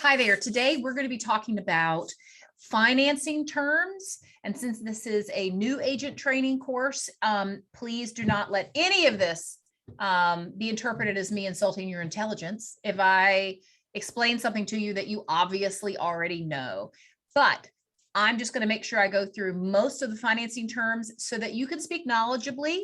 Hi there. Today we're going to be talking about financing terms. And since this is a new agent training course, please do not let any of this be interpreted as me insulting your intelligence if I explain something to you that you obviously already know. But I'm just going to make sure I go through most of the financing terms so that you can speak knowledgeably.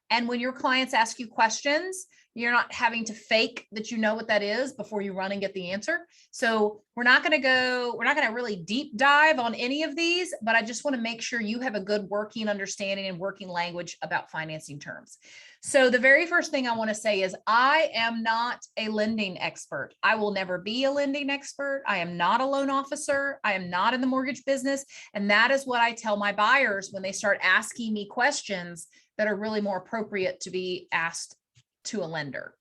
And when your clients ask you questions, you're not having to fake that you know what that is before you run and get the answer. So we're not going to really deep dive on any of these, but I just want to make sure you have a good working understanding and working language about financing terms. So the very first thing I want to say is I am not a lending expert. I will never be a lending expert. I am not a loan officer. I am not in the mortgage business. And that is what I tell my buyers when they start asking me questions that are really more appropriate to be asked to a lender.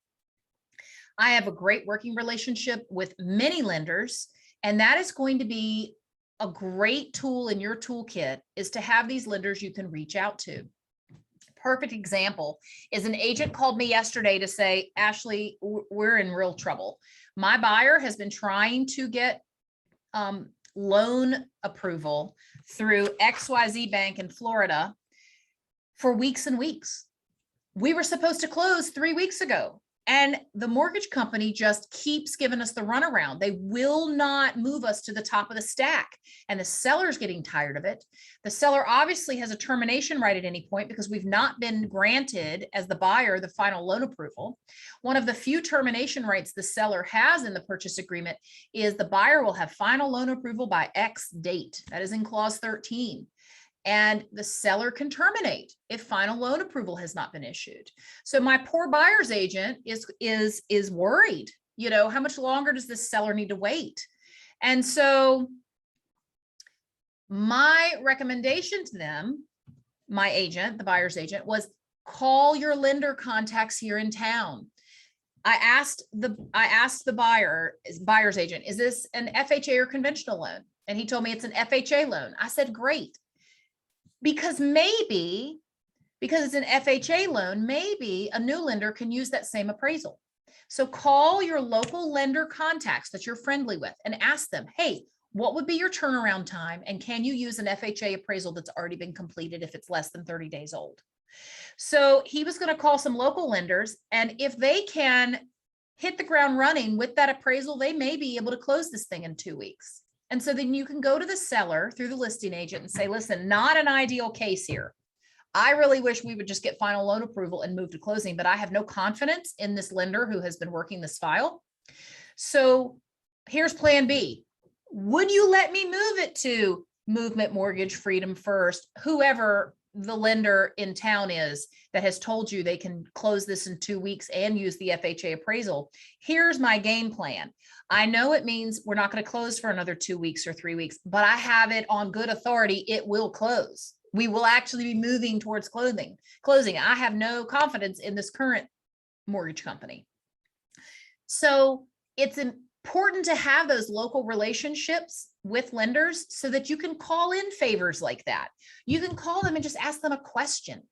I have a great working relationship with many lenders, and that is going to be a great tool in your toolkit is to have these lenders you can reach out to. Perfect example is an agent called me yesterday to say, Ashley, we're in real trouble. My buyer has been trying to get loan approval through XYZ Bank in Florida for weeks and weeks. We were supposed to close 3 weeks ago, and the mortgage company just keeps giving us the runaround. They will not move us to the top of the stack, and the seller's getting tired of it. The seller obviously has a termination right at any point because we've not been granted as the buyer the final loan approval. One of the few termination rights the seller has in the purchase agreement is the buyer will have final loan approval by X date. That is in clause 13. And the seller can terminate if final loan approval has not been issued. So my poor buyer's agent is worried, how much longer does this seller need to wait? And so my recommendation to them, my agent, the buyer's agent, was call your lender contacts here in town. I asked the buyer's agent, is this an FHA or conventional loan? And he told me it's an FHA loan. I said, great. Because it's an FHA loan, maybe a new lender can use that same appraisal. So call your local lender contacts that you're friendly with and ask them, hey, what would be your turnaround time? And can you use an FHA appraisal that's already been completed if it's less than 30 days old? So he was going to call some local lenders, and if they can hit the ground running with that appraisal, they may be able to close this thing in 2 weeks. And so then you can go to the seller through the listing agent and say, listen, not an ideal case here. I really wish we would just get final loan approval and move to closing, but I have no confidence in this lender who has been working this file. So here's plan B. Would you let me move it to Movement Mortgage Freedom First, whoever the lender in town is that has told you they can close this in 2 weeks and use the FHA appraisal? Here's my game plan. I know it means we're not going to close for another 2 weeks or 3 weeks, but I have it on good authority. It will close. We will actually be moving towards closing. I have no confidence in this current mortgage company. So it's important to have those local relationships with lenders so that you can call in favors like that. You can call them and just ask them a question,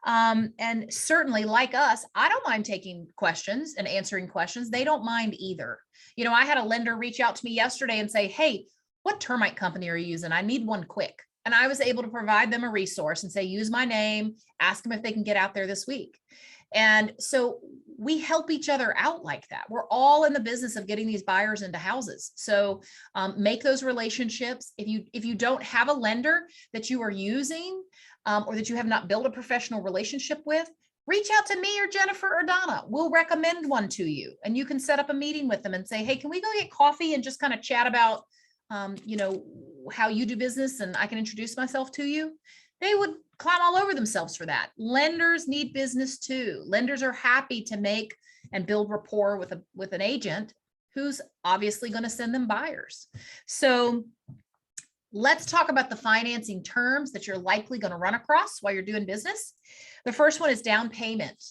and certainly like us, I don't mind taking questions and answering questions. They don't mind either. I had a lender reach out to me yesterday and say, hey, what termite company are you using? I need one quick. And I was able to provide them a resource and say, use my name, ask them if they can get out there this week. And so we help each other out like that. We're all in the business of getting these buyers into houses. So make those relationships. If you don't have a lender that you are using or that you have not built a professional relationship with, reach out to me or Jennifer or Donna. We'll recommend one to you, and you can set up a meeting with them and say, hey, can we go get coffee and just kind of chat about, how you do business, and I can introduce myself to you? They would climb all over themselves for that. Lenders need business too. Lenders are happy to make and build rapport with an agent who's obviously going to send them buyers. So let's talk about the financing terms that you're likely going to run across while you're doing business. The first one is down payment.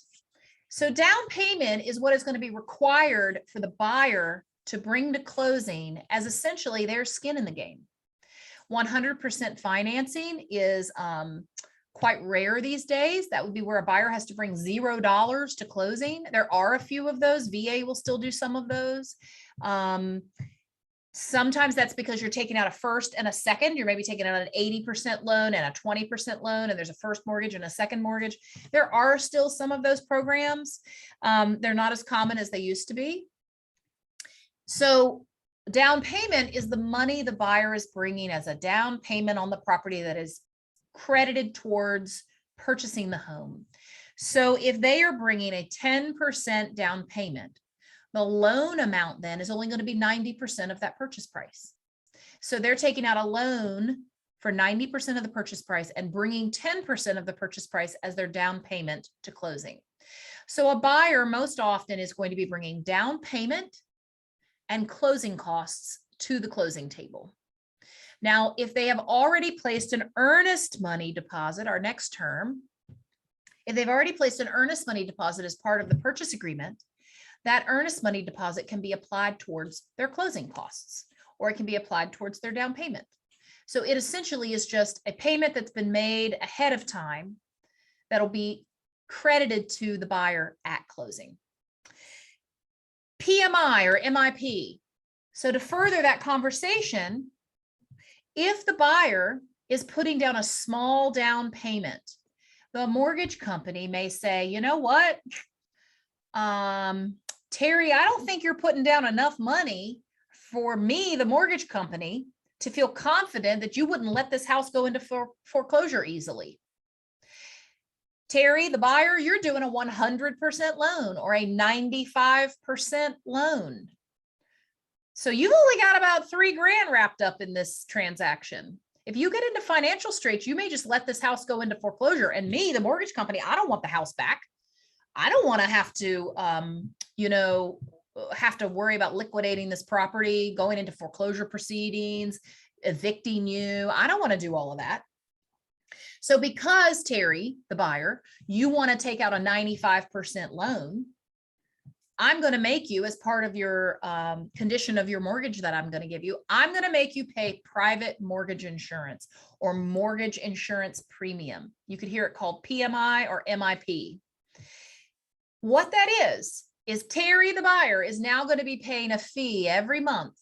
So down payment is what is going to be required for the buyer to bring to closing as essentially their skin in the game. 100% financing is quite rare these days. That would be where a buyer has to bring $0 to closing. There are a few of those. VA will still do some of those. Sometimes that's because you're taking out a first and a second. You're maybe taking out an 80% loan and a 20% loan, and there's a first mortgage and a second mortgage. There are still some of those programs. They're not as common as they used to be. So down payment is the money the buyer is bringing as a down payment on the property that is credited towards purchasing the home. So if they are bringing a 10% down payment, the loan amount then is only going to be 90% of that purchase price. So they're taking out a loan for 90% of the purchase price and bringing 10% of the purchase price as their down payment to closing. So a buyer most often is going to be bringing down payment and closing costs to the closing table. Now, if they have already placed an earnest money deposit, our next term, if they've already placed an earnest money deposit as part of the purchase agreement, that earnest money deposit can be applied towards their closing costs, or it can be applied towards their down payment. So it essentially is just a payment that's been made ahead of time that'll be credited to the buyer at closing. PMI or MIP. So to further that conversation, if the buyer is putting down a small down payment, the mortgage company may say, you know what, Terry, I don't think you're putting down enough money for me, the mortgage company, to feel confident that you wouldn't let this house go into foreclosure easily. Terry, the buyer, you're doing a 100% loan or a 95% loan. So you've only got about $3,000 wrapped up in this transaction. If you get into financial straits, you may just let this house go into foreclosure. And me, the mortgage company, I don't want the house back. I don't want to have to, have to worry about liquidating this property, going into foreclosure proceedings, evicting you. I don't want to do all of that. So because Terry, the buyer, you want to take out a 95% loan, I'm going to make you, as part of your condition of your mortgage that I'm going to give you, I'm going to make you pay private mortgage insurance or mortgage insurance premium. You could hear it called PMI or MIP. What that is Terry, the buyer, is now going to be paying a fee every month,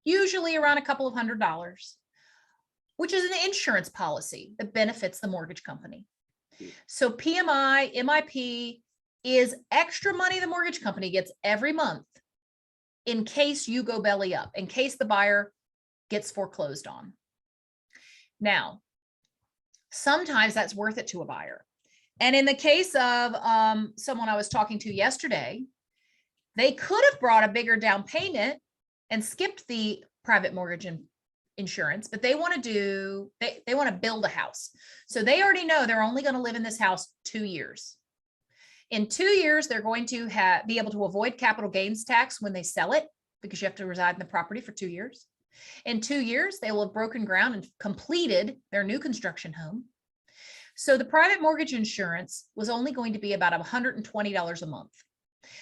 usually around a couple of $100s, which is an insurance policy that benefits the mortgage company. So PMI, MIP is extra money the mortgage company gets every month in case you go belly up, in case the buyer gets foreclosed on. Now, sometimes that's worth it to a buyer. And in the case of someone I was talking to yesterday, they could have brought a bigger down payment and skipped the private mortgage insurance, but they want to they want to build a house. So they already know they're only going to live in this house 2 years. In 2 years, they're going to be able to avoid capital gains tax when they sell it, because you have to reside in the property for 2 years. In 2 years, they will have broken ground and completed their new construction home. So the private mortgage insurance was only going to be about $120 a month.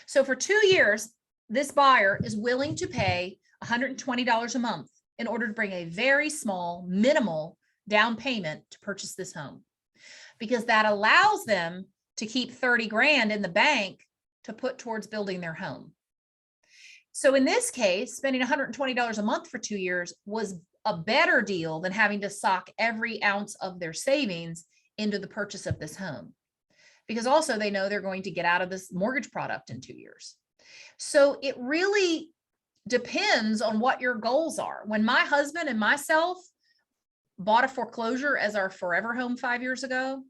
So for 2 years, this buyer is willing to pay $120 a month in order to bring a very small, minimal down payment to purchase this home, because that allows them to keep 30 grand in the bank to put towards building their home. So in this case, spending $120 a month for 2 years was a better deal than having to sock every ounce of their savings into the purchase of this home, because also they know they're going to get out of this mortgage product in 2 years. So it really depends on what your goals are. When my husband and myself bought a foreclosure as our forever home 5 years ago,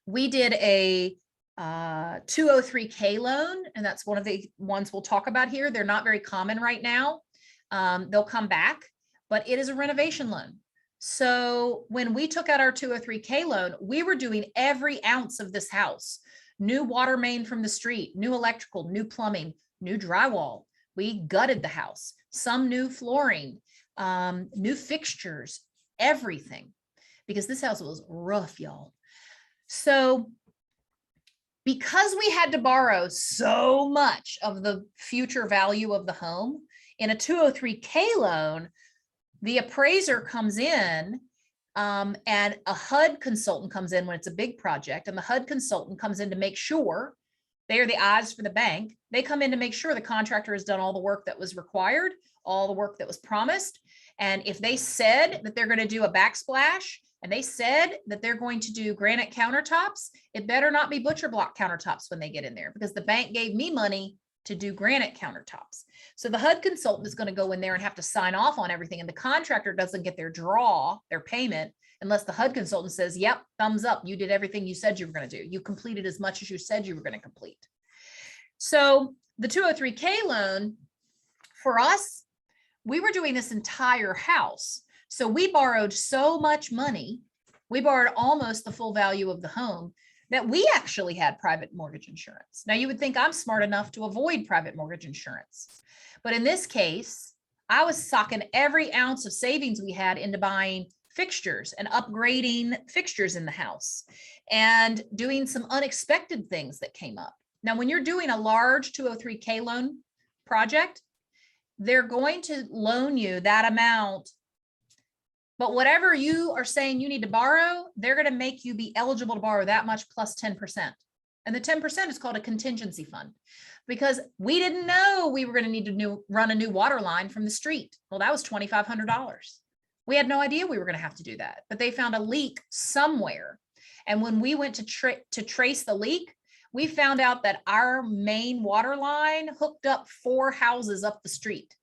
we did a 203K loan, and that's one of the ones we'll talk about here. They're not very common right now. They'll come back, but it is a renovation loan. So when we took out our 203K loan, we were doing every ounce of this house: new water main from the street, new electrical, new plumbing, new drywall. We gutted the house, some new flooring, new fixtures, everything, because this house was rough, y'all. So because we had to borrow so much of the future value of the home in a 203K loan, the appraiser comes in and a HUD consultant comes in when it's a big project, and the HUD consultant comes in to make sure They are the eyes for the bank. They come in to make sure the contractor has done all the work that was required, all the work that was promised. And if they said that they're going to do a backsplash and they said that they're going to do granite countertops, it better not be butcher block countertops when they get in there, because the bank gave me money to do granite countertops. So the HUD consultant is going to go in there and have to sign off on everything. And the contractor doesn't get their their payment, unless the HUD consultant says, yep, thumbs up, you did everything you said you were going to do. You completed as much as you said you were going to complete. So the 203K loan, for us, we were doing this entire house. So we borrowed so much money, we borrowed almost the full value of the home, that we actually had private mortgage insurance. Now, you would think I'm smart enough to avoid private mortgage insurance. But in this case, I was socking every ounce of savings we had into buying fixtures and upgrading fixtures in the house and doing some unexpected things that came up. Now, when you're doing a large 203K loan project, they're going to loan you that amount, but whatever you are saying you need to borrow, they're going to make you be eligible to borrow that much plus 10%. And the 10% is called a contingency fund, because we didn't know we were going to need to run a new water line from the street. Well, that was $2,500. We had no idea we were going to have to do that, but they found a leak somewhere. And when we went to trace the leak, we found out that our main water line hooked up 4 houses up the street.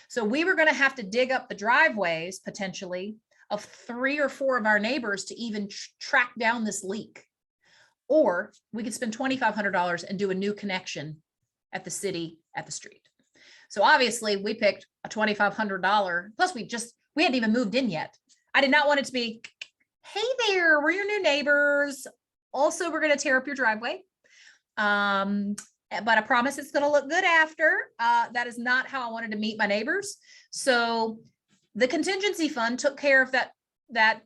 So we were going to have to dig up the driveways potentially of 3 or 4 of our neighbors to even track down this leak. Or we could spend $2,500 and do a new connection at the city at the street. So obviously we picked a $2,500, plus we hadn't even moved in yet. I did not want it to be, hey there, we're your new neighbors. Also, we're going to tear up your driveway. But I promise it's going to look good after. That is not how I wanted to meet my neighbors. So the contingency fund took care of that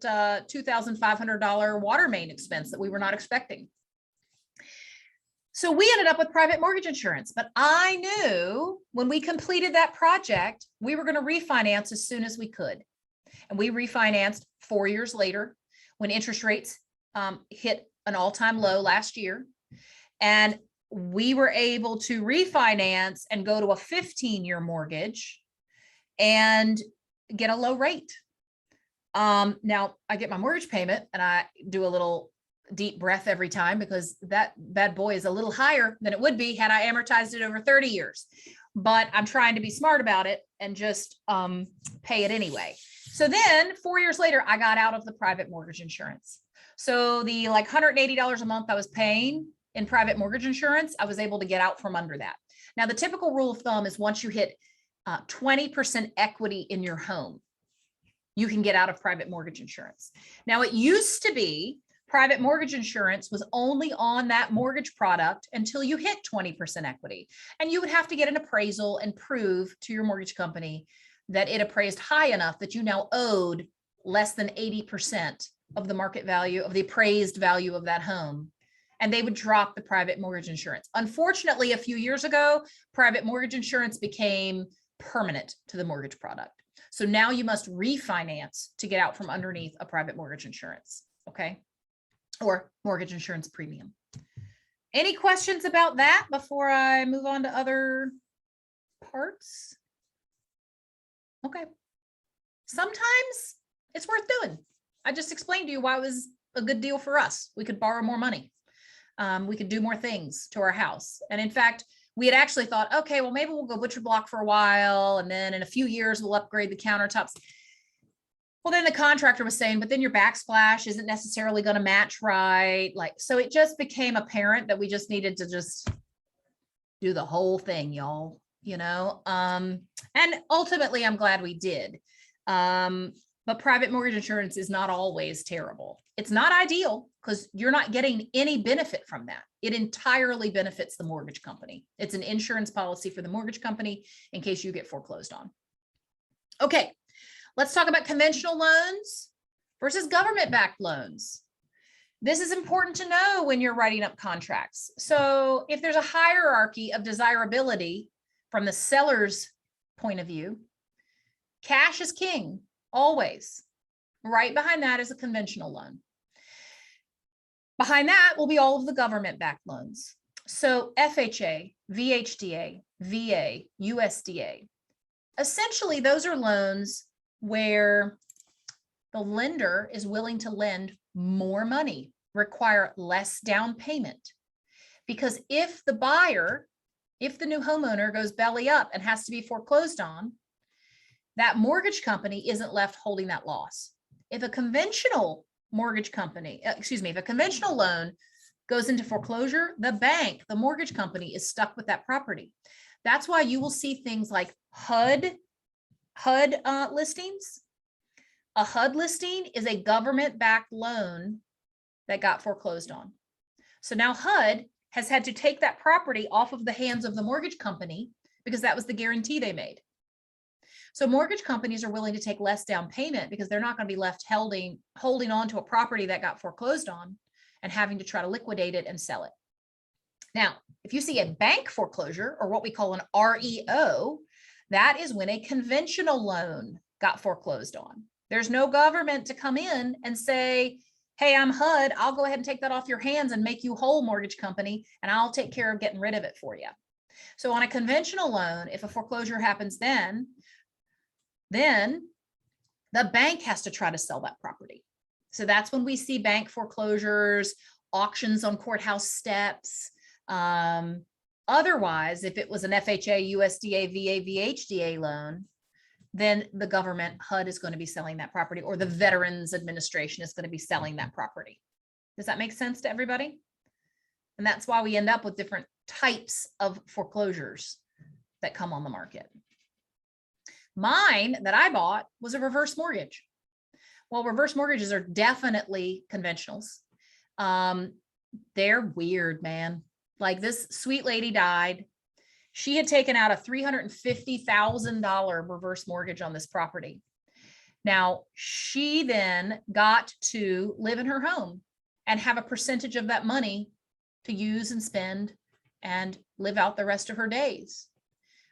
$2,500 water main expense that we were not expecting. So we ended up with private mortgage insurance, but I knew when we completed that project, we were going to refinance as soon as we could. And we refinanced 4 years later when interest rates hit an all-time low last year. And we were able to refinance and go to a 15-year mortgage and get a low rate. Now I get my mortgage payment and I do a little deep breath every time, because that bad boy is a little higher than it would be had I amortized it over 30 years. But I'm trying to be smart about it and just pay it anyway. So then 4 years later, I got out of the private mortgage insurance. So the like $180 a month I was paying in private mortgage insurance, I was able to get out from under that. Now, the typical rule of thumb is once you hit 20% equity in your home, you can get out of private mortgage insurance. Now, it used to be private mortgage insurance was only on that mortgage product until you hit 20% equity. And you would have to get an appraisal and prove to your mortgage company that it appraised high enough that you now owed less than 80% of the market value of the appraised value of that home. And they would drop the private mortgage insurance. Unfortunately, a few years ago, private mortgage insurance became permanent to the mortgage product. So now you must refinance to get out from underneath a private mortgage insurance, okay? Or mortgage insurance premium. Any questions about that before I move on to other parts? Okay. Sometimes it's worth doing. I just explained to you why it was a good deal for us. We could borrow more money. We could do more things to our house. And in fact, we had actually thought, okay, well, maybe we'll go butcher block for a while. And then in a few years, we'll upgrade the countertops. Well, then the contractor was saying, but then your backsplash isn't necessarily going to match right. So it just became apparent that we just needed to just do the whole thing, y'all, and ultimately I'm glad we did. But private mortgage insurance is not always terrible. It's not ideal because you're not getting any benefit from that. It entirely benefits the mortgage company. It's an insurance policy for the mortgage company in case you get foreclosed on. Okay, let's talk about conventional loans versus government-backed loans. This is important to know when you're writing up contracts. So if there's a hierarchy of desirability from the seller's point of view, cash is king. Always. Right behind that is a conventional loan. Behind that will be all of the government-backed loans. So FHA, VHDA, VA, USDA, essentially those are loans where the lender is willing to lend more money, require less down payment. Because if the buyer, if the new homeowner goes belly up and has to be foreclosed on, that mortgage company isn't left holding that loss. If a conventional mortgage company, if a conventional loan goes into foreclosure, the bank, the mortgage company is stuck with that property. That's why you will see things like HUD listings. A HUD listing is a government-backed loan that got foreclosed on. So now HUD has had to take that property off of the hands of the mortgage company because that was the guarantee they made. So mortgage companies are willing to take less down payment because they're not going to be left holding on to a property that got foreclosed on and having to try to liquidate it and sell it. Now, if you see a bank foreclosure, or what we call an REO, that is when a conventional loan got foreclosed on. There's no government to come in and say, hey, I'm HUD, I'll go ahead and take that off your hands and make you whole, mortgage company, and I'll take care of getting rid of it for you. So on a conventional loan, if a foreclosure happens then the bank has to try to sell that property. So that's when we see bank foreclosures, auctions on courthouse steps. Otherwise, if it was an FHA, USDA, VA, VHDA loan, then the government, HUD, is going to be selling that property, or the Veterans Administration is going to be selling that property. Does that make sense to everybody? And that's why we end up with different types of foreclosures that come on the market. Mine that I bought was a reverse mortgage. Well, reverse mortgages are definitely conventionals. They're weird, man. Like, this sweet lady died. She had taken out a $350,000 reverse mortgage on this property. Now, she then got to live in her home and have a percentage of that money to use and spend and live out the rest of her days.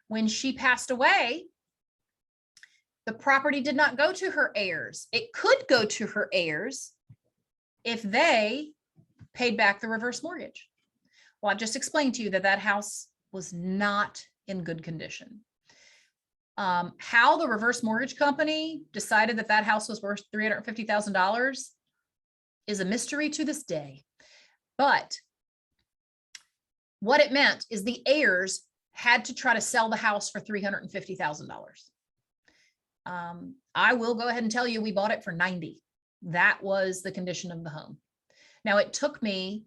When she passed away, the property did not go to her heirs. It could go to her heirs if they paid back the reverse mortgage. Well, I just explained to you that that house was not in good condition. How the reverse mortgage company decided that that house was worth $350,000 is a mystery to this day. But what it meant is the heirs had to try to sell the house for $350,000. I will go ahead and tell you, we bought it for $90,000. That was the condition of the home. Now, it took me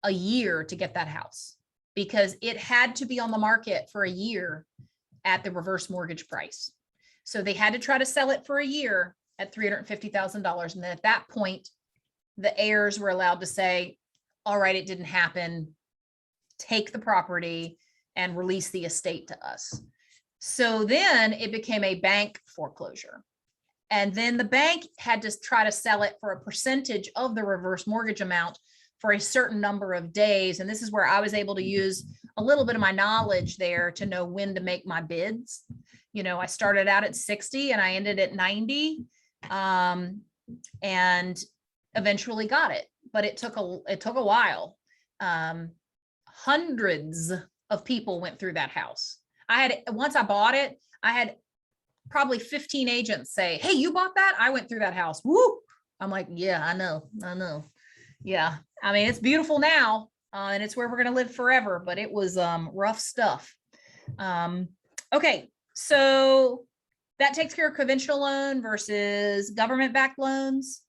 a year to get that house because it had to be on the market for a year at the reverse mortgage price. So they had to try to sell it for a year at $350,000. And then at that point, the heirs were allowed to say, all right, it didn't happen. Take the property and release the estate to us. So then it became a bank foreclosure. And then the bank had to try to sell it for a percentage of the reverse mortgage amount for a certain number of days. And this is where I was able to use a little bit of my knowledge there to know when to make my bids. You know, I started out at 60 and I ended at 90, and eventually got it, but it took a while. Hundreds of people went through that house. Once I bought it, I had probably 15 agents say, hey, you bought that? I went through that house. Woo. I'm like, yeah, I know. Yeah. I mean, it's beautiful now, and it's where we're going to live forever, but it was rough stuff. Okay. So that takes care of conventional loan versus government-backed loans.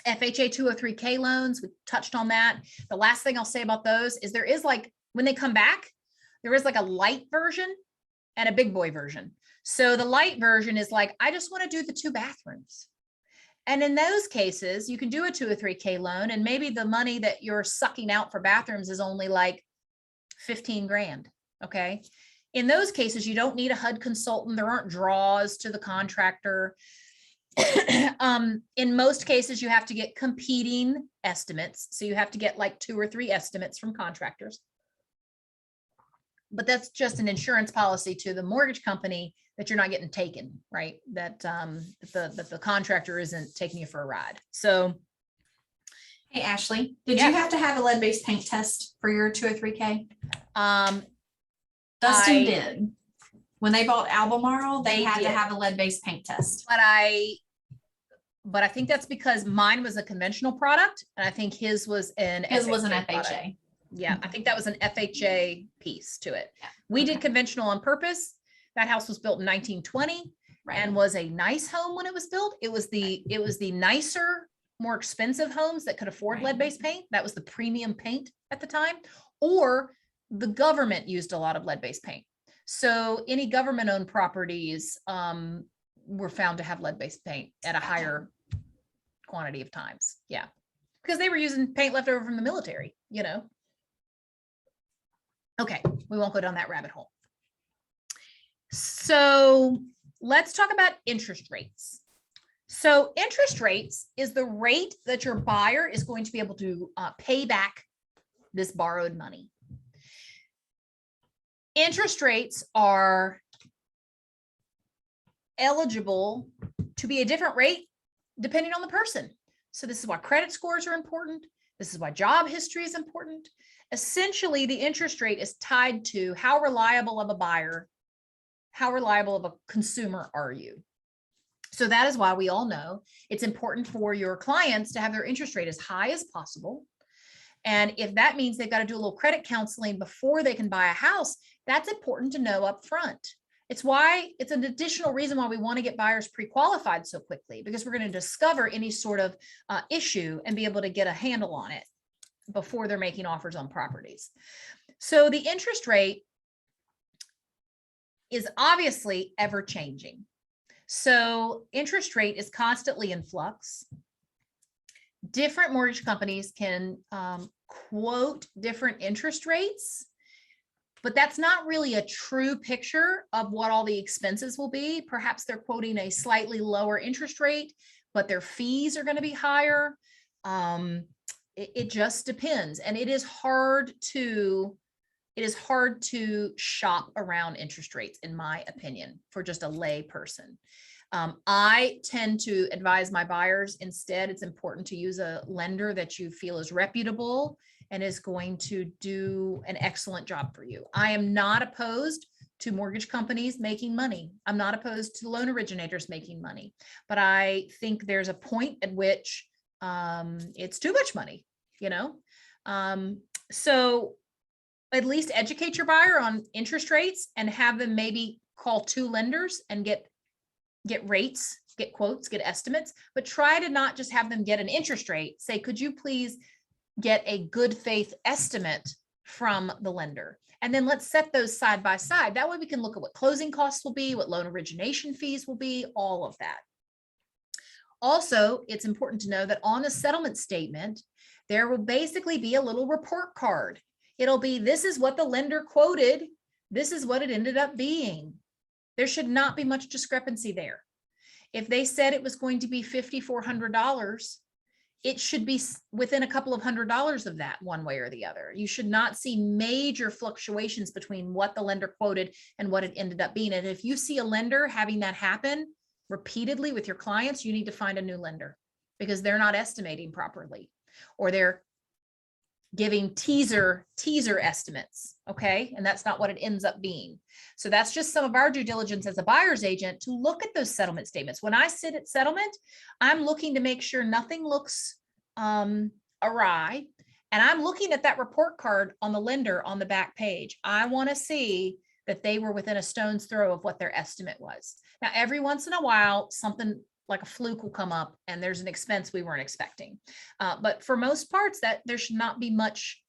FHA 203K loans, we touched on that. The last thing I'll say about those is there is, like, when they come back, there is like a light version and a big boy version. So the light version is like, I just want to do the 2 bathrooms. And in those cases, you can do a 203K loan, and maybe the money that you're sucking out for bathrooms is only like 15 grand. Okay. In those cases, you don't need a HUD consultant. There aren't draws to the contractor. In most cases, you have to get competing estimates. So you have to get like 2 or 3 estimates from contractors. But that's just an insurance policy to the mortgage company that you're not getting taken, right? That the contractor isn't taking you for a ride. So Hey, Ashley, did Yes. you have to have a lead-based paint test for your 203K? Um, Dustin I- did. When they bought Albemarle, they They had to did. have a lead-based paint test. but I think that's because mine was a conventional product and I think his was an His was an FHA product. FHA. Yeah, I think that was an FHA piece to it. Yeah, We did okay. conventional on purpose. That house was built in 1920 Right. and was a nice home when it was built. It was the nicer, more expensive homes that could afford Right. lead-based paint. That was the premium paint at the time. Or the government used a lot of lead-based paint. So any government-owned properties were found to have lead-based paint at a higher quantity of times. Yeah, because they were using paint left over from the military, you know. Okay, we won't go down that rabbit hole. So let's talk about interest rates. So interest rates is the rate that your buyer is going to be able to pay back this borrowed money. Interest rates are eligible to be a different rate depending on the person. So this is why credit scores are important. This is why job history is important. Essentially, the interest rate is tied to how reliable of a buyer, how reliable of a consumer are you? So that is why we all know it's important for your clients to have their interest rate as high as possible. And if that means they've got to do a little credit counseling before they can buy a house, that's important to know up front. It's why it's an additional reason why we want to get buyers pre-qualified so quickly, because we're going to discover any sort of issue and be able to get a handle on it before they're making offers on properties. So the interest rate is obviously ever changing. So interest rate is constantly in flux. Different mortgage companies can quote different interest rates, but that's not really a true picture of what all the expenses will be. Perhaps they're quoting a slightly lower interest rate, but their fees are going to be higher. It just depends. And it is hard to shop around interest rates, in my opinion, for just a lay person. I tend to advise my buyers instead, it's important to use a lender that you feel is reputable and is going to do an excellent job for you. I am not opposed to mortgage companies making money. I'm not opposed to loan originators making money, but I think there's a point at which it's too much money, you know? So at least educate your buyer on interest rates and have them maybe call 2 lenders and get rates, get quotes, get estimates, but try to not just have them get an interest rate. Say, could you please get a good faith estimate from the lender? And then let's set those side by side. That way we can look at what closing costs will be, what loan origination fees will be, all of that. Also, it's important to know that on the settlement statement, there will basically be a little report card. It'll be, this is what the lender quoted. This is what it ended up being. There should not be much discrepancy there. If they said it was going to be $5,400, it should be within a couple of $100s of that one way or the other. You should not see major fluctuations between what the lender quoted and what it ended up being. And if you see a lender having that happen repeatedly with your clients, you need to find a new lender because they're not estimating properly, or they're giving teaser estimates. Okay. And that's not what it ends up being. So that's just some of our due diligence as a buyer's agent to look at those settlement statements. When I sit at settlement, I'm looking to make sure nothing looks awry. And I'm looking at that report card on the lender on the back page. I want to see that they were within a stone's throw of what their estimate was. Now, every once in a while, something like a fluke will come up and there's an expense we weren't expecting. But for most parts, that there should not be much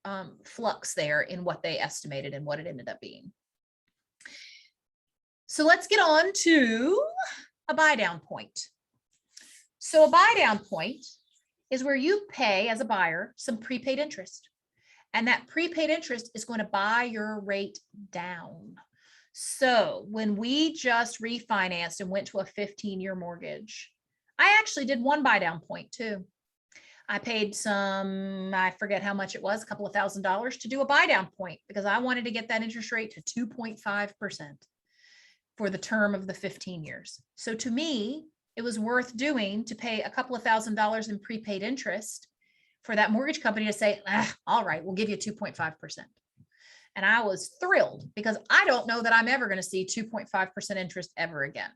flux there in what they estimated and what it ended up being. So let's get on to a buy down point. So a buy down point is where you pay as a buyer some prepaid interest. And that prepaid interest is going to buy your rate down. So when we just refinanced and went to a 15-year mortgage, I actually did one buy down point too. I paid some, I forget how much it was, a couple of $1,000s to do a buy down point because I wanted to get that interest rate to 2.5% for the term of the 15 years. So to me, it was worth doing to pay a couple of $1,000s in prepaid interest for that mortgage company to say, all right, we'll give you 2.5%. And I was thrilled because I don't know that I'm ever going to see 2.5% interest ever again.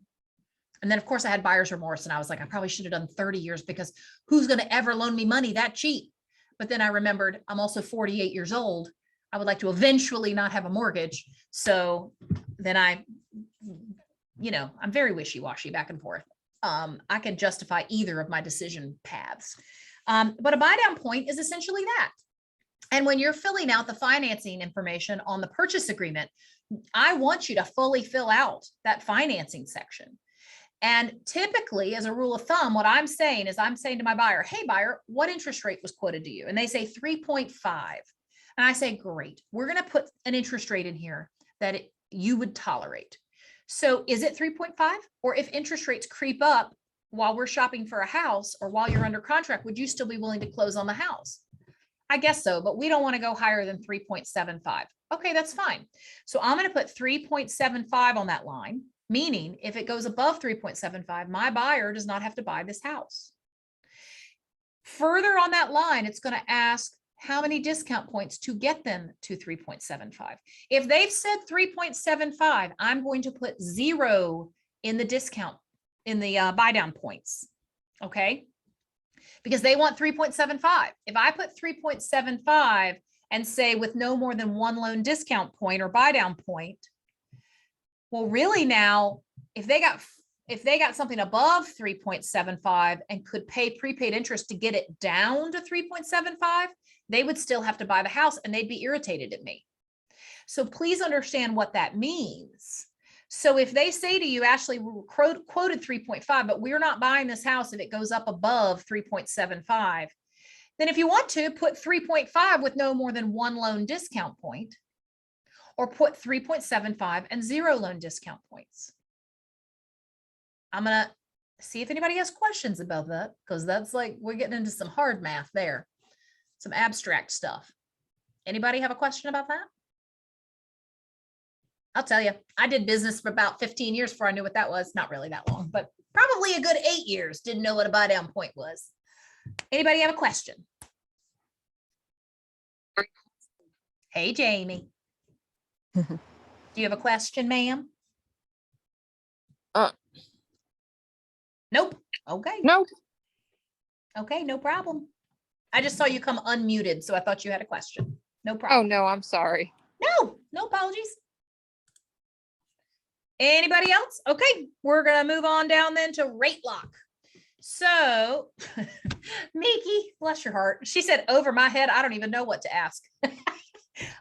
And then of course I had buyer's remorse and I was like, I probably should have done 30 years because who's going to ever loan me money that cheap? But then I remembered I'm also 48 years old. I would like to eventually not have a mortgage. So then I'm very wishy-washy back and forth. I can justify either of my decision paths. But a buy down point is essentially that. And when you're filling out the financing information on the purchase agreement, I want you to fully fill out that financing section. And typically, as a rule of thumb, what I'm saying is I'm saying to my buyer, hey, buyer, what interest rate was quoted to you? And they say 3.5. And I say, great, we're going to put an interest rate in here that you would tolerate. So is it 3.5? Or if interest rates creep up while we're shopping for a house or while you're under contract, would you still be willing to close on the house? I guess so, but we don't want to go higher than 3.75. Okay, that's fine. So I'm going to put 3.75 on that line, meaning if it goes above 3.75, my buyer does not have to buy this house. Further on that line, it's going to ask how many discount points to get them to 3.75. If they've said 3.75, I'm going to put 0 in the discount, in the buy down points. Okay. Because they want 3.75. If I put 3.75 and say with no more than 1 loan discount point or buy down point, well, really now, if they got something above 3.75 and could pay prepaid interest to get it down to 3.75, they would still have to buy the house and they'd be irritated at me. So please understand what that means. So if they say to you, Ashley, we quoted 3.5, but we're not buying this house if it goes up above 3.75, then if you want to put 3.5 with no more than 1 loan discount point, or put 3.75 and 0 loan discount points. I'm going to see if anybody has questions about that, because that's like, we're getting into some hard math there, some abstract stuff. Anybody have a question about that? I'll tell you, I did business for about 15 years before I knew what that was. Not really that long, but probably a good 8 years. Didn't know what a buy down point was. Anybody have a question? Hey, Jamie. Do you have a question, ma'am? Nope. Okay. No. Okay, no problem. I just saw you come unmuted, so I thought you had a question. No Oh, problem. no, I'm sorry. No apologies. Anybody else? Okay, we're gonna move on down then to rate lock. So, Miki, bless your heart. She said, over my head, I don't even know what to ask.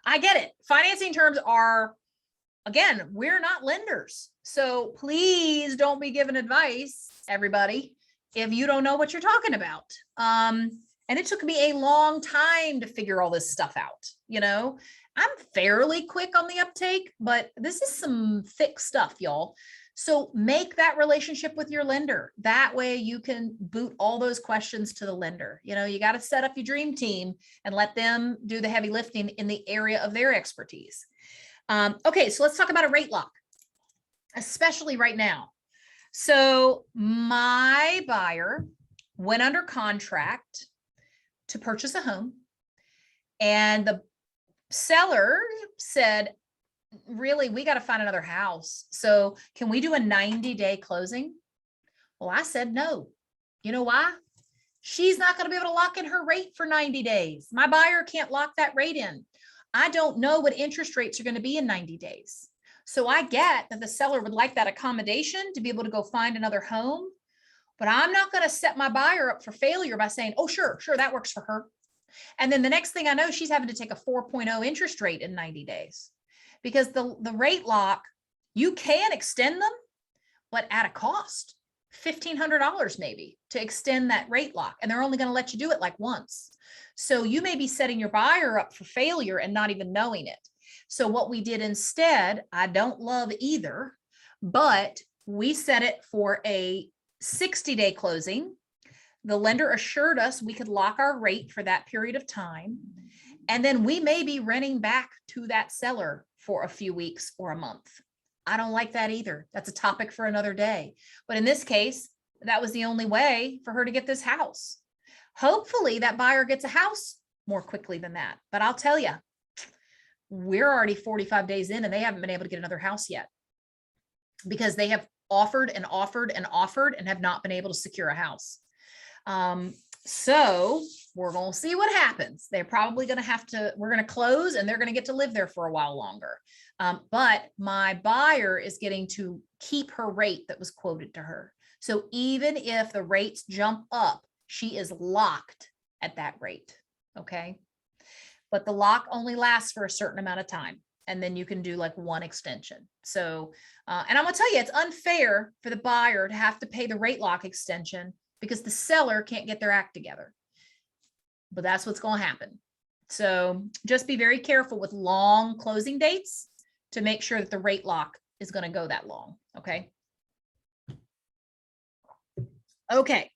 I get it. Financing terms are, again, we're not lenders. So please don't be giving advice, everybody, if you don't know what you're talking about. And it took me a long time to figure all this stuff out. You know, I'm fairly quick on the uptake, but this is some thick stuff, y'all. So make that relationship with your lender. That way you can boot all those questions to the lender. You know, you got to set up your dream team and let them do the heavy lifting in the area of their expertise. Okay, so let's talk about a rate lock, especially right now. So my buyer went under contract to purchase a home, and the seller said, really, we got to find another house. So can we do a 90-day closing? Well, I said, no. You know why? She's not going to be able to lock in her rate for 90 days. My buyer can't lock that rate in. I don't know what interest rates are going to be in 90 days. So I get that the seller would like that accommodation to be able to go find another home, but I'm not going to set my buyer up for failure by saying, oh, sure, that works for her. And then the next thing I know, she's having to take a 4.0 interest rate in 90 days. Because the rate lock, you can extend them, but at a cost, $1,500 maybe to extend that rate lock. And they're only going to let you do it like once. So you may be setting your buyer up for failure and not even knowing it. So what we did instead, I don't love either, but we set it for a 60-day closing. The lender assured us we could lock our rate for that period of time. And then we may be renting back to that seller for a few weeks or a month. I don't like that either. That's a topic for another day. But in this case, that was the only way for her to get this house. Hopefully that buyer gets a house more quickly than that. But I'll tell you, we're already 45 days in and they haven't been able to get another house yet because they have offered and offered and offered and have not been able to secure a house. So we're going to see what happens. They're probably going to have to, we're going to close and they're going to get to live there for a while longer. But my buyer is getting to keep her rate that was quoted to her. So even if the rates jump up, she is locked at that rate. Okay. But the lock only lasts for a certain amount of time. And then you can do like one extension. So, and I'm going to tell you, it's unfair for the buyer to have to pay the rate lock extension because the seller can't get their act together. But that's what's going to happen. So just be very careful with long closing dates to make sure that the rate lock is going to go that long. Okay. Okay.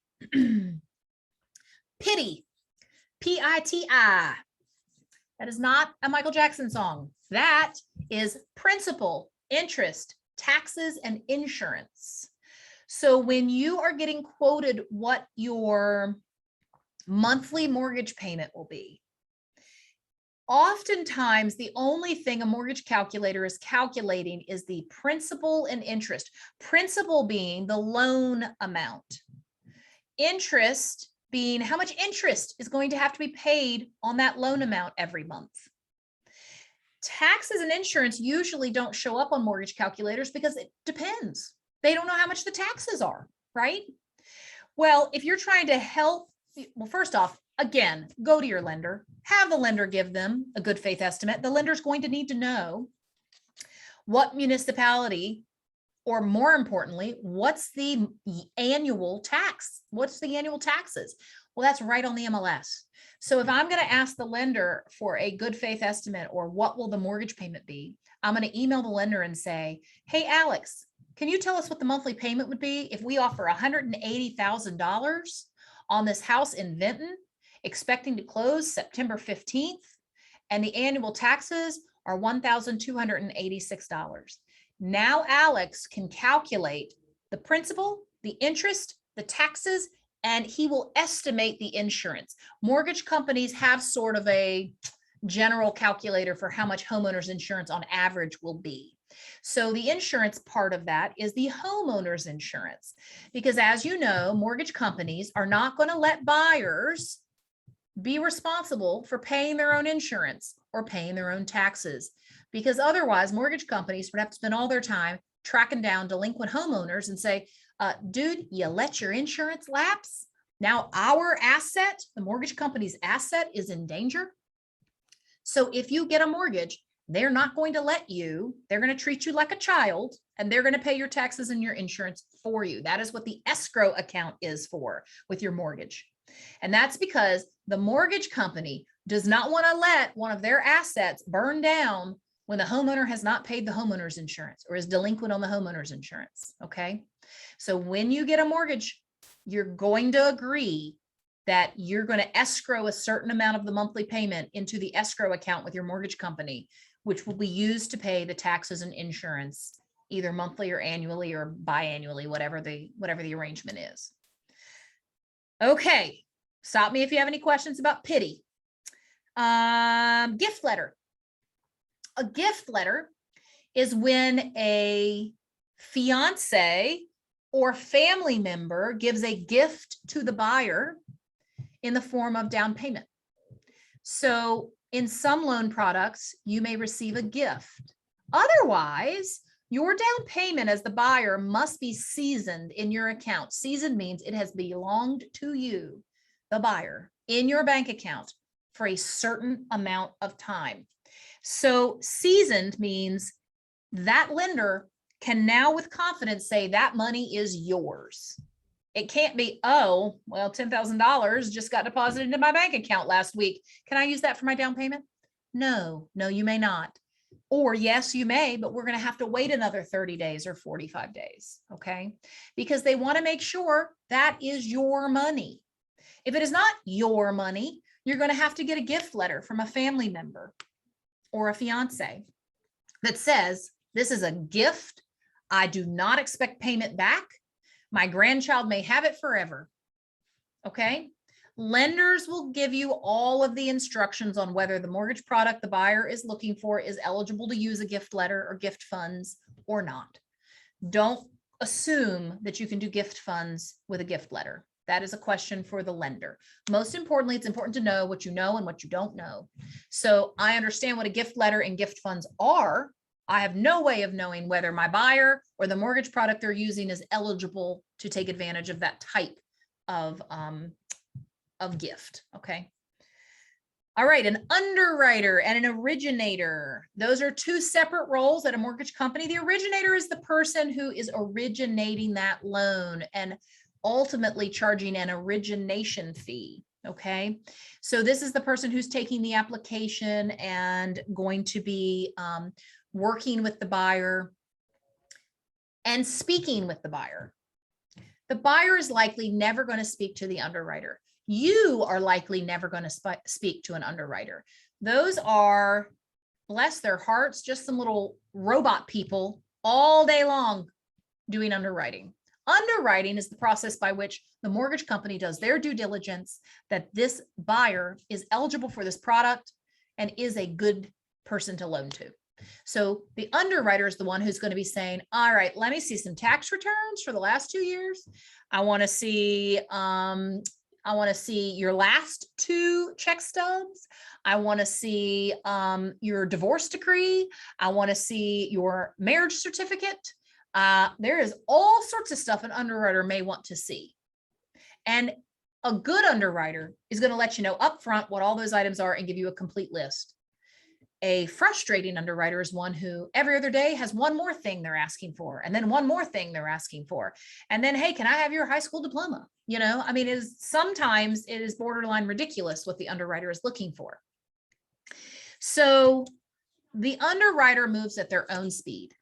Pity. P-I-T-I. That is not a Michael Jackson song. That is principal, interest, taxes, and insurance. So when you are getting quoted what your monthly mortgage payment will be, oftentimes the only thing a mortgage calculator is calculating is the principal and interest. Principal being the loan amount. Interest being how much interest is going to have to be paid on that loan amount every month. Taxes and insurance usually don't show up on mortgage calculators because it depends. They don't know how much the taxes are, right? Well, if you're trying to help, well, first off, again, go to your lender, have the lender give them a good faith estimate. The lender's going to need to know what municipality, or more importantly, what's the annual tax? What's the annual taxes? Well, that's right on the MLS. So if I'm going to ask the lender for a good faith estimate or what will the mortgage payment be, I'm going to email the lender and say, hey, Alex, can you tell us what the monthly payment would be if we offer $180,000 on this house in Vinton, expecting to close September 15th, and the annual taxes are $1,286. Now Alex can calculate the principal, the interest, the taxes, and he will estimate the insurance. Mortgage companies have sort of a general calculator for how much homeowners insurance on average will be. So the insurance part of that is the homeowner's insurance, because as you know, mortgage companies are not going to let buyers be responsible for paying their own insurance or paying their own taxes, because otherwise mortgage companies would have to spend all their time tracking down delinquent homeowners and say, dude, you let your insurance lapse. Now our asset, the mortgage company's asset, is in danger. So if you get a mortgage, they're not going to let you, they're going to treat you like a child, and they're going to pay your taxes and your insurance for you. That is what the escrow account is for with your mortgage. And that's because the mortgage company does not want to let one of their assets burn down when the homeowner has not paid the homeowner's insurance or is delinquent on the homeowner's insurance. Okay. So when you get a mortgage, you're going to agree that you're going to escrow a certain amount of the monthly payment into the escrow account with your mortgage company, which will be used to pay the taxes and insurance either monthly or annually or biannually, whatever the arrangement is. Okay. Stop me if you have any questions about pity. Gift letter. A gift letter is when a fiance or family member gives a gift to the buyer in the form of down payment. So in some loan products, you may receive a gift. Otherwise, your down payment as the buyer must be seasoned in your account. Seasoned means it has belonged to you, the buyer, in your bank account for a certain amount of time. So seasoned means that lender can now with confidence say that money is yours. It can't be, oh, well, $10,000 just got deposited into my bank account last week. Can I use that for my down payment? No, you may not. Or yes, you may, but we're going to have to wait another 30 days or 45 days. Okay. Because they want to make sure that is your money. If it is not your money, you're going to have to get a gift letter from a family member or a fiance that says, this is a gift. I do not expect payment back. My grandchild may have it forever. Okay. Lenders will give you all of the instructions on whether the mortgage product the buyer is looking for is eligible to use a gift letter or gift funds or not. Don't assume that you can do gift funds with a gift letter. That is a question for the lender. Most importantly, it's important to know what you know and what you don't know. So I understand what a gift letter and gift funds are. I have no way of knowing whether my buyer or the mortgage product they're using is eligible to take advantage of that type of gift. Okay. All right. An underwriter and an originator. Those are two separate roles at a mortgage company. The originator is the person who is originating that loan and ultimately charging an origination fee. Okay. So this is the person who's taking the application and going to be working with the buyer and speaking with the buyer. The buyer is likely never going to speak to the underwriter. You are likely never going to speak to an underwriter. Those are, bless their hearts, just some little robot people all day long doing underwriting. Underwriting is the process by which the mortgage company does their due diligence that this buyer is eligible for this product and is a good person to loan to. So the underwriter is the one who's going to be saying, all right, let me see some tax returns for the last 2 years. I want to see your last 2 check stubs. I want to see your divorce decree. I want to see your marriage certificate. There is all sorts of stuff an underwriter may want to see. And a good underwriter is going to let you know upfront what all those items are and give you a complete list. A frustrating underwriter is one who every other day has one more thing they're asking for, and then one more thing they're asking for. And then, hey, can I have your high school diploma? You know, I mean, sometimes it is borderline ridiculous what the underwriter is looking for. So the underwriter moves at their own speed.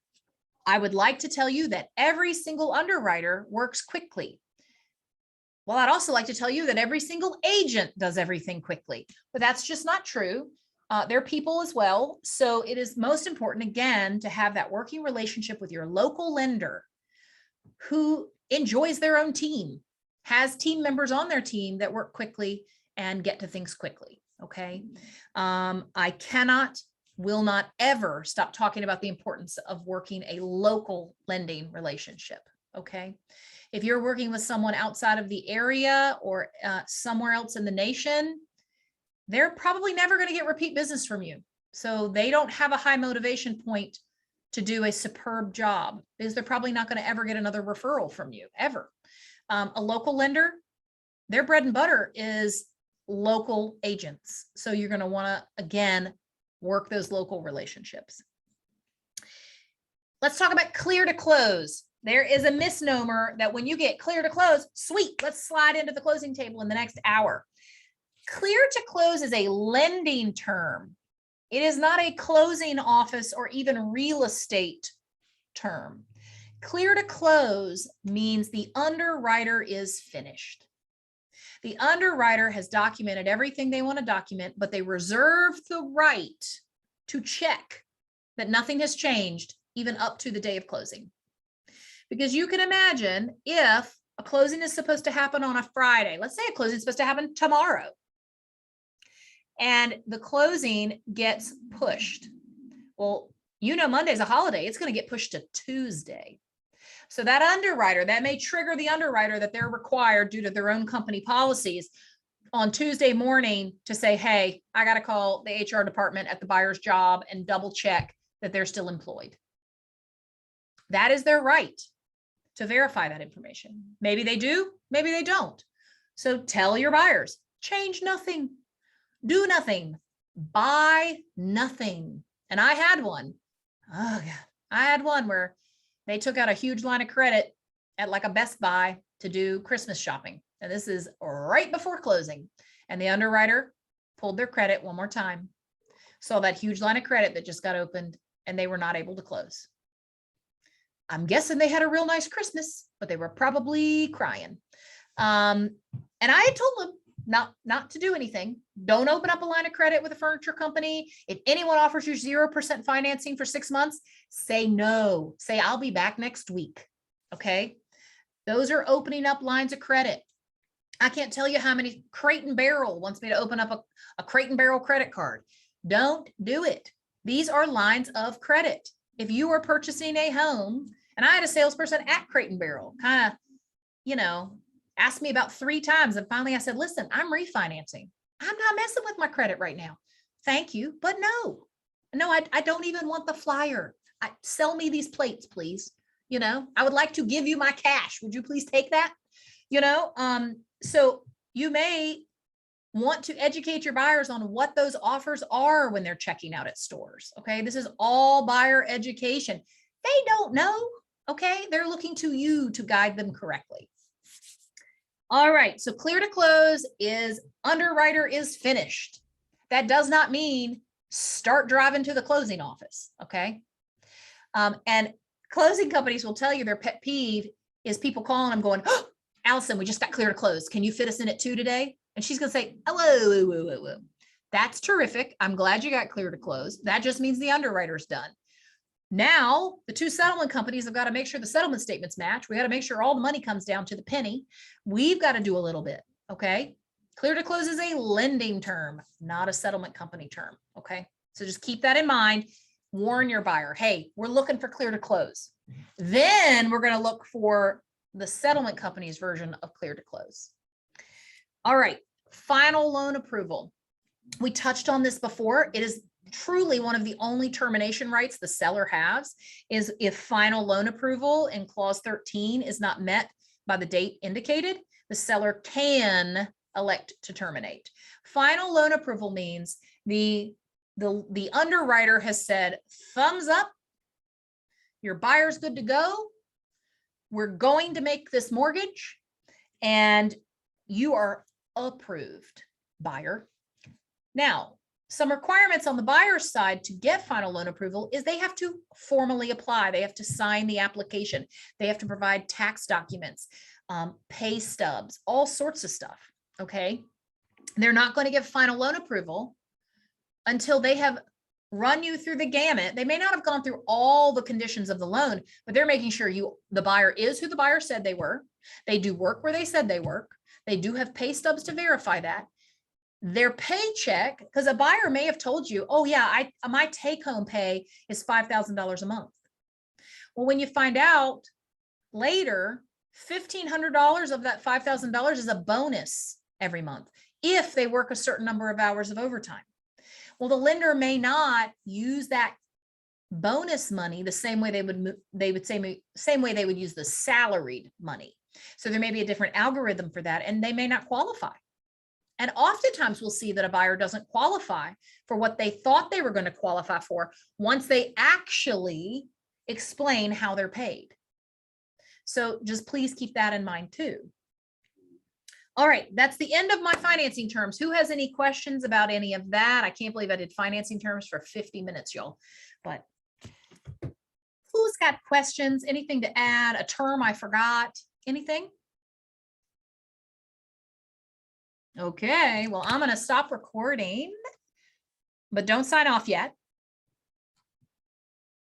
I would like to tell you that every single underwriter works quickly. Well, I'd also like to tell you that every single agent does everything quickly, but that's just not true. They're people as well. So it is most important, again, to have that working relationship with your local lender who enjoys their own team, has team members on their team that work quickly and get to things quickly. Okay. I will not ever stop talking about the importance of working a local lending relationship. Okay. If you're working with someone outside of the area or somewhere else in the nation, they're probably never going to get repeat business from you. So they don't have a high motivation point to do a superb job because they're probably not going to ever get another referral from you ever. A local lender, their bread and butter is local agents. So you're going to want to, again, work those local relationships. Let's talk about clear to close. There is a misnomer that when you get clear to close, sweet, let's slide into the closing table in the next hour. Clear to close is a lending term. It is not a closing office or even real estate term. Clear to close means the underwriter is finished. The underwriter has documented everything they want to document, but they reserve the right to check that nothing has changed even up to the day of closing. Because you can imagine if a closing is supposed to happen on a Friday, let's say a closing is supposed to happen tomorrow, and the closing gets pushed. Well, you know, Monday's a holiday. It's going to get pushed to Tuesday. So that underwriter, that may trigger the underwriter that they're required due to their own company policies on Tuesday morning to say, hey, I got to call the HR department at the buyer's job and double check that they're still employed. That is their right to verify that information. Maybe they do, maybe they don't. So tell your buyers, change nothing. Do nothing, buy nothing. And I had one. Oh God. I had one where they took out a huge line of credit at like a Best Buy to do Christmas shopping. And this is right before closing. And the underwriter pulled their credit one more time, saw that huge line of credit that just got opened, and they were not able to close. I'm guessing they had a real nice Christmas, but they were probably crying. And I had told them, not to do anything. Don't open up a line of credit with a furniture company. If anyone offers you 0% financing for 6 months, say no. Say, I'll be back next week. Okay. Those are opening up lines of credit. I can't tell you how many Crate and Barrel wants me to open up a Crate and Barrel credit card. Don't do it. These are lines of credit. If you are purchasing a home, and I had a salesperson at Crate and Barrel kind of, asked me about 3 times. And finally I said, listen, I'm refinancing. I'm not messing with my credit right now. Thank you. But no, I don't even want the flyer. Sell me these plates, please. I would like to give you my cash. Would you please take that? So you may want to educate your buyers on what those offers are when they're checking out at stores. Okay. This is all buyer education. They don't know. Okay. They're looking to you to guide them correctly. All right. So clear to close is Underwriter is finished. That does not mean start driving to the closing office. Okay. And closing companies will tell you their pet peeve is people calling them going, oh, Allison, we just got clear to close. Can you fit us in at 2 today? And she's going to say, oh, whoa. That's terrific. I'm glad you got clear to close. That just means the underwriter's done. Now, the 2 settlement companies have got to make sure the settlement statements match. We got to make sure all the money comes down to the penny. We've got to do a little bit. Okay. Clear to close is a lending term, not a settlement company term. Okay. So just keep that in mind. Warn your buyer, hey, we're looking for clear to close. Then we're going to look for the settlement company's version of clear to close. All right. Final loan approval. We touched on this before. It is truly one of the only termination rights the seller has is if final loan approval in clause 13 is not met by the date indicated, the seller can elect to terminate. Final loan approval means the underwriter has said, thumbs up, your buyer's good to go. We're going to make this mortgage and you are approved, buyer. Now, some requirements on the buyer's side to get final loan approval is they have to formally apply. They have to sign the application. They have to provide tax documents, pay stubs, all sorts of stuff. Okay. They're not going to give final loan approval until they have run you through the gamut. They may not have gone through all the conditions of the loan, but they're making sure the buyer is who the buyer said they were. They do work where they said they work. They do have pay stubs to verify that. Their paycheck, because a buyer may have told you, oh yeah, my take-home pay is $5,000 a month. Well, when you find out later, $1,500 of that $5,000 is a bonus every month if they work a certain number of hours of overtime. Well, the lender may not use that bonus money the same way same way they would use the salaried money. So there may be a different algorithm for that, and they may not qualify. And oftentimes we'll see that a buyer doesn't qualify for what they thought they were going to qualify for once they actually explain how they're paid. So just please keep that in mind too. All right, that's the end of my financing terms. Who has any questions about any of that? I can't believe I did financing terms for 50 minutes, y'all. But who's got questions? Anything to add? A term I forgot? Anything? Okay, well, I'm going to stop recording, but don't sign off yet.